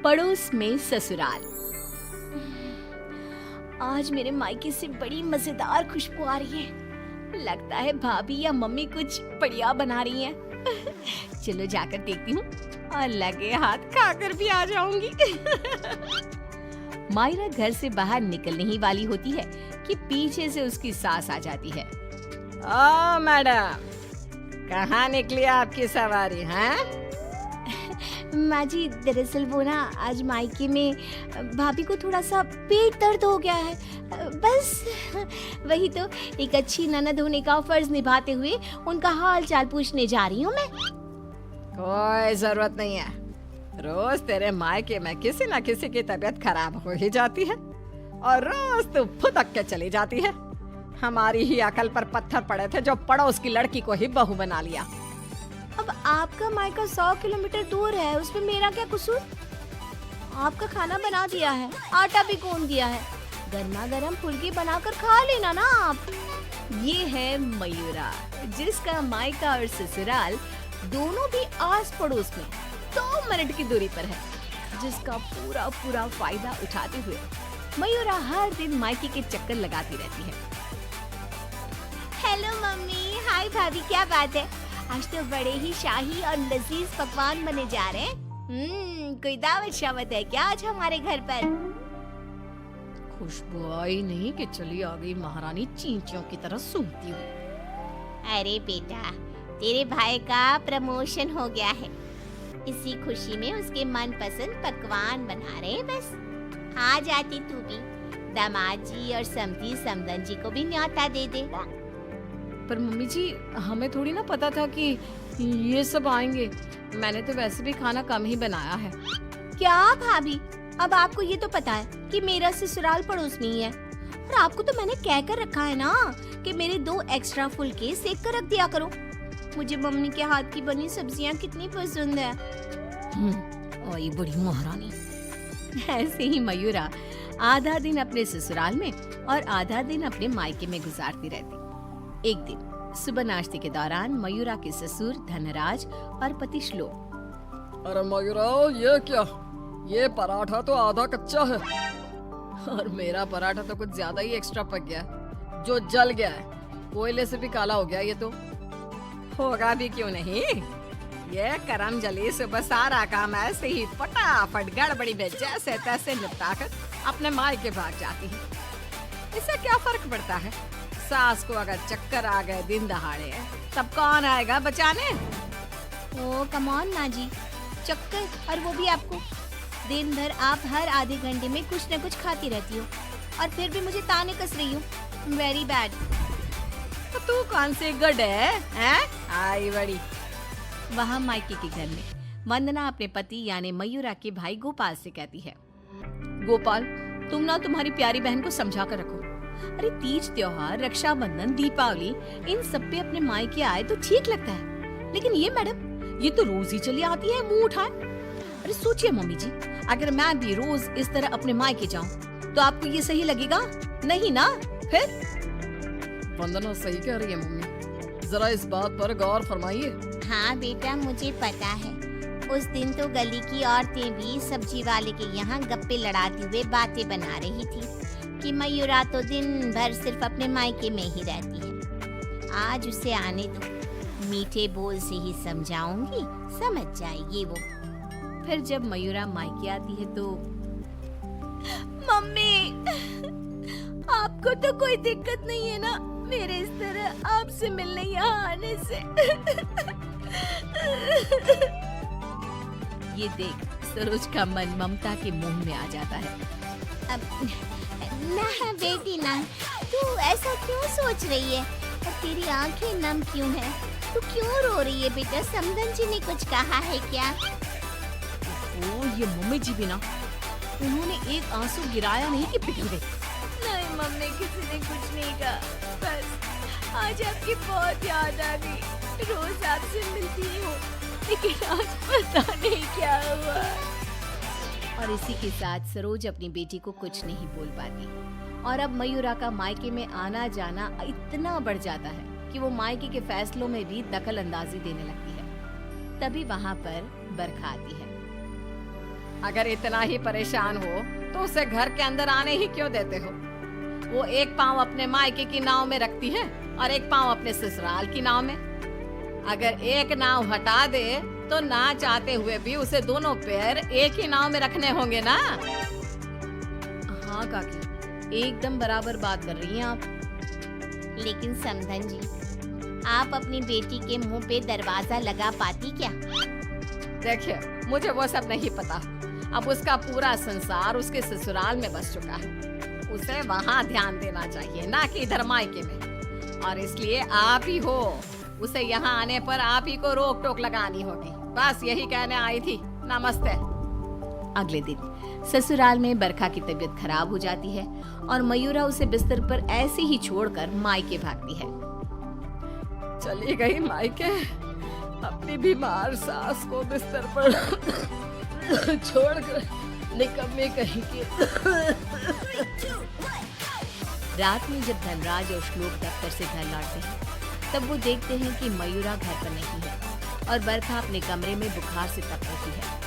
पड़ोस में ससुराल। आज मेरे मायके से बड़ी मजेदार खुशबू आ रही है। लगता है भाभी या मम्मी कुछ बढ़िया बना रही हैं। चलो जाकर देखती हूँ और लगे हाथ खाकर भी आ जाऊंगी। मायरा घर से बाहर निकलने ही वाली होती है कि पीछे से उसकी सास आ जाती है। ओ मैडम, कहाँ निकली आपकी सवारी हैं? माँ जी, दरअसल वो ना आज मायके में भाभी को थोड़ा सा पेट दर्द हो गया है। बस वही तो एक अच्छी ननद होने का फर्ज निभाते हुए उनका हाल चाल पूछने जा रही हूँ मैं। कोई जरूरत नहीं है। रोज तेरे मायके में किसी न किसी की तबीयत खराब हो ही जाती है और रोज तू फुदक के चली जाती है। हमारी ही अकल पर पत्थर पड़े थे जो पड़ोस की लड़की को ही बहू बना लिया। अब आपका मायका 100 किलोमीटर दूर है, उसमें मेरा क्या कसूर? आपका खाना बना दिया है, आटा भी गूंद दिया है, गर्मा गर्म फुल्की बनाकर खा लेना ना आप। ये है मयूरा, जिसका मायका और ससुराल दोनों भी आस पड़ोस में 2 मिनट की दूरी पर है, जिसका पूरा पूरा फायदा उठाते हुए मयूरा हर दिन मायके के चक्कर लगाती रहती है। हेलो मम्मी, हाय भाभी, क्या बात है? आज तो बड़े ही शाही और लजीज पकवान बने जा रहे हैं। कोई दावत शावत है क्या आज हमारे घर पर? खुशबू आई नहीं कि चली आ गई महारानी चींटियों की तरह सूंघती हुई। अरे बेटा, तेरे भाई का प्रमोशन हो गया है, इसी खुशी में उसके मनपसंद पकवान बना रहे हैं। बस आ जाती तू भी, दामाद जी और समधी समदन जी को भी न्योता दे दे। पर मम्मी जी, हमें थोड़ी ना पता था कि ये सब आएंगे। मैंने तो वैसे भी खाना कम ही बनाया है। क्या भाभी, अब आपको ये तो पता है कि मेरा ससुराल पड़ोस में ही है, और आपको तो मैंने कह कर रखा है ना कि मेरे 2 एक्स्ट्रा फुलके सेक कर रख दिया करो। मुझे मम्मी के हाथ की बनी सब्जियां कितनी पसंद है। और ये बड़ी महारानी। ऐसे ही मयूरा आधा दिन अपने ससुराल में और आधा दिन अपने मायके में गुजारती रहती। एक दिन सुबह नाश्ते के दौरान मयूरा के ससुर धनराज और पति श्लोक। अरे मयूरा, ये क्या? ये पराठा तो आधा कच्चा है और मेरा पराठा तो कुछ ज्यादा ही एक्स्ट्रा पक गया, जो जल गया है। कोयले से भी काला हो गया। ये तो होगा भी क्यों नहीं। ये करम जली सुबह सारा काम ऐसे ही फटाफट गड़बड़ी में जैसे तैसे निपटा कर अपने मायके भाग जाती है। इससे क्या फर्क पड़ता है? सास को अगर चक्कर आ गए दिन दहाड़े तब कौन आएगा बचाने? ओ कम ऑन माँ जी, चक्कर, और वो भी आपको? दिन भर आप हर आधे घंटे में कुछ न कुछ खाती रहती हो और फिर भी मुझे ताने कस रही हो। Very bad. तो तू कौन सी गुड है, हैं? आई बड़ी। वहाँ मायके के घर में वंदना अपने पति यानी मयूरा के भाई गोपाल से कहती है, गोपाल, तुम ना तुम्हारी प्यारी बहन को समझा कर रखो। अरे तीज त्योहार, रक्षाबंधन, दीपावली, इन सब पे अपने मायके आए तो ठीक लगता है, लेकिन ये मैडम, ये तो रोज ही चली आती है मुंह उठाए। अरे सोचिए मम्मी जी, अगर मैं भी रोज इस तरह अपने मायके जाऊं तो आपको ये सही लगेगा? नहीं ना? फिर वंदना सही कह रही है मम्मी, जरा इस बात पर गौर फरमाइए। हाँ बेटा, मुझे पता है। उस दिन तो गली की औरतें भी सब्जी वाले के यहाँ गप्पे लड़ाते हुए बातें बना रही थी कि मयूरा तो दिन भर सिर्फ अपने मायके में ही रहती है। आज उसे आने दो, मीठे बोल से ही समझाऊंगी, समझ जाएगी वो। फिर जब मयूरा मायके आती है तो, मम्मी, आपको तो कोई दिक्कत नहीं है ना मेरे इस तरह आपसे मिलने यहाँ आने से? ये देख सरोज का मन ममता के मुंह में आ जाता है। अब ना बेटी ना, तू ऐसा क्यों सोच रही है? और तेरी आंखें नम क्यों हैं? तू क्यों रो रही है बेटा? समदन जी ने कुछ कहा है क्या? ओ ये मम्मी जी भी ना, उन्होंने एक आंसू गिराया नहीं कि पिघल गई। नहीं मम्मी, किसी ने कुछ नहीं कहा, बस आज आपकी बहुत याद आ गई। रोज आपसे मिलती हूँ, लेकिन आज पता नहीं क्या हुआ। और इसी के साथ सरोज अपनी बेटी को कुछ नहीं बोल पाती और अब मयूरा का मायके में आना जाना इतना बढ़ जाता है कि वो मायके के फैसलों में भी दखल अंदाजी देने लगती है। तभी वहाँ पर बरखा आती है। अगर इतना ही परेशान हो तो उसे घर के अंदर आने ही क्यों देते हो? वो एक पाँव अपने मायके की नाव में रखती है और एक पाँव अपने ससुराल की नाव में। अगर एक नाव हटा दे तो ना चाहते हुए भी उसे दोनों पैर एक ही नाव में रखने होंगे ना। हाँ काकी, एकदम बराबर बात कर रही हैं आप। लेकिन समधन जी, आप अपनी बेटी के मुंह पे दरवाजा लगा पाती क्या? देखिए, मुझे वो सब नहीं पता। अब उसका पूरा संसार उसके ससुराल में बस चुका है। उसे वहाँ ध्यान देना चाहिए, ना कि इधर मायके में। और इसलिए आप ही हो, उसे यहाँ आने पर आप ही को रोक टोक लगानी होगी। बस यही कहने आई थी। नमस्ते। अगले दिन ससुराल में बरखा की तबीयत खराब हो जाती है और मयूरा उसे बिस्तर पर ऐसे ही छोड़कर मायके भागती है। चली गई मायके, अपनी बीमार सास को बिस्तर पर छोड़कर निकम्मे कहीं की। रात में जब धनराज और श्लोक दफ्तर से घर लौटते हैं, तब वो देखते हैं कि मयूरा घर पर नहीं है और बरखा अपने कमरे में बुखार से तप रही है।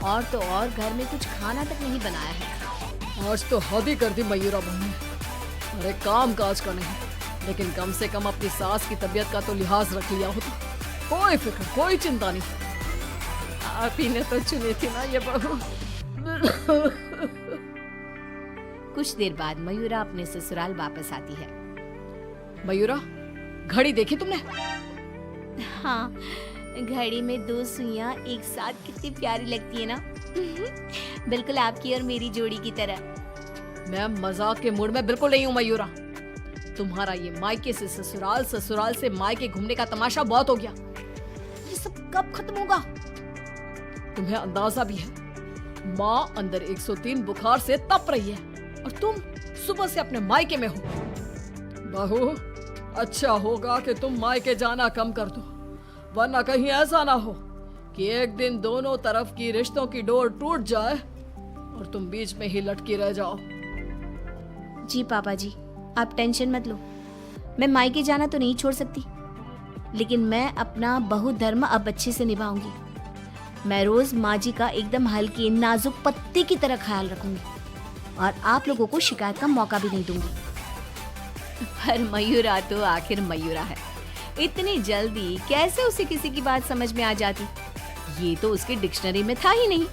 और तो और घर में कुछ खाना तक नहीं बनाया है। आज तो हद ही कर दी मयूरा बहू ने। अरे काम काज का नहीं, लेकिन कम से कम अपनी सास की तबीयत का तो लिहाज रख लिया होता। कोई फिक्र, कोई चिंता नहीं। आप ही ने तो चुनी थी ना ये बहू। कुछ देर बाद मयूरा अपने ससुराल वापस आती है। मयूरा, घड़ी देखी तुमने? हाँ, घड़ी में 2 सुइयां एक साथ कितनी प्यारी लगती है ना। बिल्कुल आपकी और मेरी जोड़ी की तरह। मैं मजाक के मूड में बिल्कुल नहीं हूँ मयूरा। तुम्हारा ये मायके से ससुराल, ससुराल से मायके घूमने का तमाशा बहुत हो गया। ये सब कब खत्म होगा? तुम्हें अंदाजा भी है, माँ अंदर 103 बुखार से तप रही है और तुम सुबह से अपने मायके में हो। बहू, अच्छा होगा कि तुम मायके जाना कम कर दो, वरना कहीं ऐसा ना हो कि एक दिन दोनों तरफ की रिश्तों की डोर टूट जाए और तुम बीच में ही लटकी रह जाओ। जी पापा जी, आप टेंशन मत लो। मैं मायके जाना तो नहीं छोड़ सकती, लेकिन मैं अपना बहु धर्म अब अच्छे से निभाऊंगी। मैं रोज माँ जी का एकदम हल्की नाजुक पत्ते की तरह ख्याल रखूंगी और आप लोगों को शिकायत का मौका भी नहीं दूंगी। पर मयूरा तो आखिर मयूरा है, इतनी जल्दी कैसे उसे किसी की बात समझ में आ जाती? ये तो उसकी डिक्शनरी में था ही नहीं।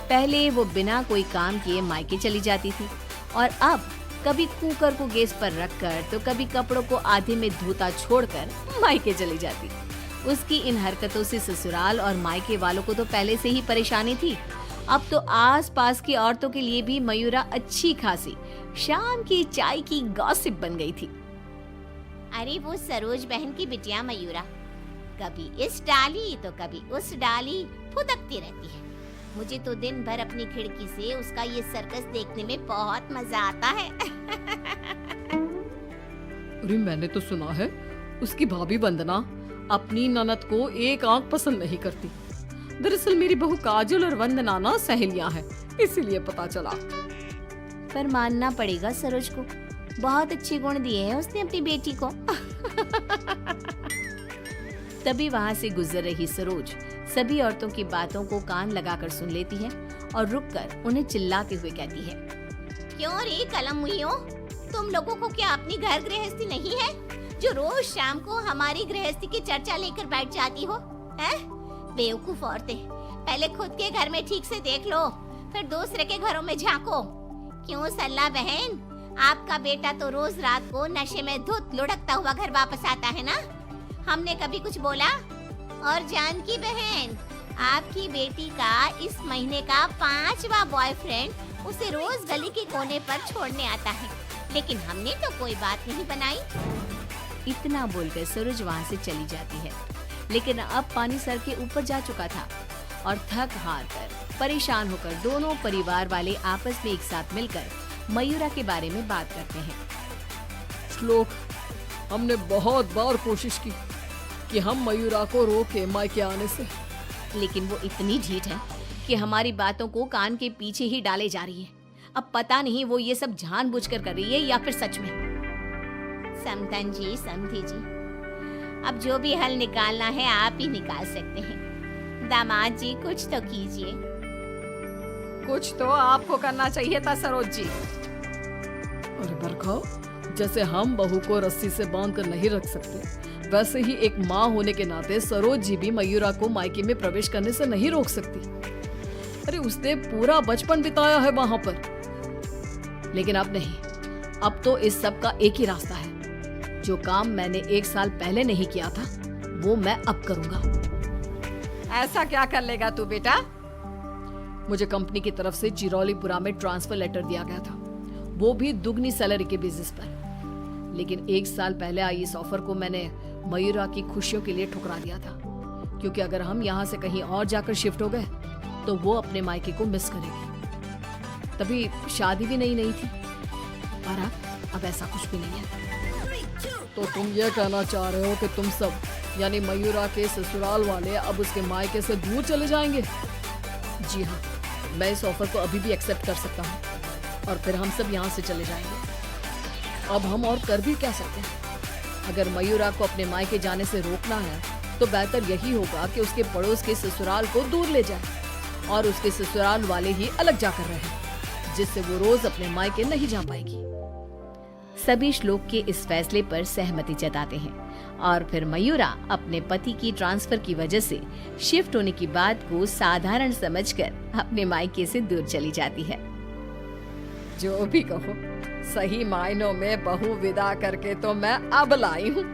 पहले वो बिना कोई काम किए मायके चली जाती थी और अब कभी कुकर को गैस पर रखकर तो कभी कपड़ों को आधे में धोता छोड़कर मायके चली जाती। उसकी इन हरकतों से ससुराल और मायके वालों को तो पहले से ही परेशानी थी। अब तो आस-पास की औरतों के लिए भी मयूरा अच्छी खासी शाम की चाय की गॉसिप बन गई थी। अरे वो सरोज बहन की बिटिया मयूरा, कभी इस डाली तो कभी उस डाली फुदकती रहती है। मुझे तो दिन भर अपनी खिड़की से उसका ये सर्कस देखने में बहुत मजा आता है। अरे मैंने तो सुना है उसकी भाभी वंदना अपनी ननद को एक आंख पसंद नहीं करती। दरअसल मेरी बहू काजल और वंदना ना सहेलियां हैं, इसीलिए पता चला। पर मानना पड़ेगा सरोज को, बहुत अच्छे गुण दिए हैं उसने अपनी बेटी को। तभी वहाँ से गुजर रही सरोज सभी औरतों की बातों को कान लगाकर सुन लेती है और रुककर उन्हें चिल्लाते हुए कहती है, क्यों रे कलम हुईओ, तुम लोगों को क्या अपनी घर गृहस्थी नहीं है जो रोज शाम को हमारी गृहस्थी की चर्चा लेकर बैठ जाती हो? हैं? बेवकूफ औरतें, पहले खुद के घर में ठीक से देख लो, फिर दूसरे के घरों में झांको। क्यों सल्ला बहन, आपका बेटा तो रोज रात को नशे में धुत लुढ़कता हुआ घर वापस आता है ना? हमने कभी कुछ बोला? और जानकी बहन, आपकी बेटी का इस महीने का 5वां बॉयफ्रेंड उसे रोज गली के कोने पर छोड़ने आता है, लेकिन हमने तो कोई बात नहीं बनाई। इतना बोलकर सरोज वहाँ से चली जाती है, लेकिन अब पानी सर के ऊपर जा चुका था और थक हार कर परेशान होकर दोनों परिवार वाले आपस में एक साथ मिलकर मयूरा के बारे में बात करते हैं। श्लोक, हमने बहुत बार कोशिश की कि हम मयूरा को रोके मायके आने से, लेकिन वो इतनी ढीठ है कि हमारी बातों को कान के पीछे ही डाले जा रही है। अब पता नहीं वो ये सब जानबूझकर कर रही है या फिर सच में। समधन जी, समधी जी, अब जो भी हल निकालना है आप ही निकाल सकते हैं। दामाद जी कुछ तो कीजिए। कुछ तो आपको करना चाहिए था सरोज जी। अरे बरखा, जैसे हम बहू को रस्सी से बांध कर नहीं रख सकते, वैसे ही एक माँ होने के नाते सरोज जी भी मयूरा को मायके में प्रवेश करने से नहीं रोक सकती। अरे उसने पूरा बचपन बिताया है वहां पर। लेकिन अब नहीं, अब तो इस सब का एक ही रास्ता है। जो काम मैंने 1 साल पहले नहीं किया था वो मैं अब करूंगा। ऐसा क्या कर लेगा तू बेटा? मुझे कंपनी की तरफ से चिरौलीपुरा में ट्रांसफर लेटर दिया गया था, वो भी दुगनी सैलरी के बेसिस पर। लेकिन 1 साल पहले आई इस ऑफर को मैंने मयूरा की खुशियों के लिए ठुकरा दिया था, क्योंकि अगर हम यहाँ से कहीं और जाकर शिफ्ट हो गए तो वो अपने मायके को मिस करेगी। तभी शादी भी नहीं थी, और अब ऐसा कुछ भी नहीं है। तो तुम ये कहना चाह रहे हो कि तुम सब यानी मयूरा के ससुराल वाले अब उसके मायके से दूर चले जाएंगे? जी हाँ, मैं इस ऑफर को अभी भी एक्सेप्ट कर सकता हूँ और फिर हम सब यहाँ से चले जाएंगे। अब हम और कर भी क्या सकते हैं? अगर मयूरा को अपने मायके जाने से रोकना है तो बेहतर यही होगा कि उसके पड़ोस के ससुराल को दूर ले जाए और उसके ससुराल वाले ही अलग जाकर रहें, जिससे वो रोज अपने मायके नहीं जा पाएगी। सभी श्लोक के इस फैसले पर सहमति जताते हैं और फिर मयूरा अपने पति की ट्रांसफर की वजह से शिफ्ट होने की बात को साधारण समझकर अपने मायके से दूर चली जाती है। जो भी कहो, सही मायनों में बहू विदा करके तो मैं अब लाई हूँ।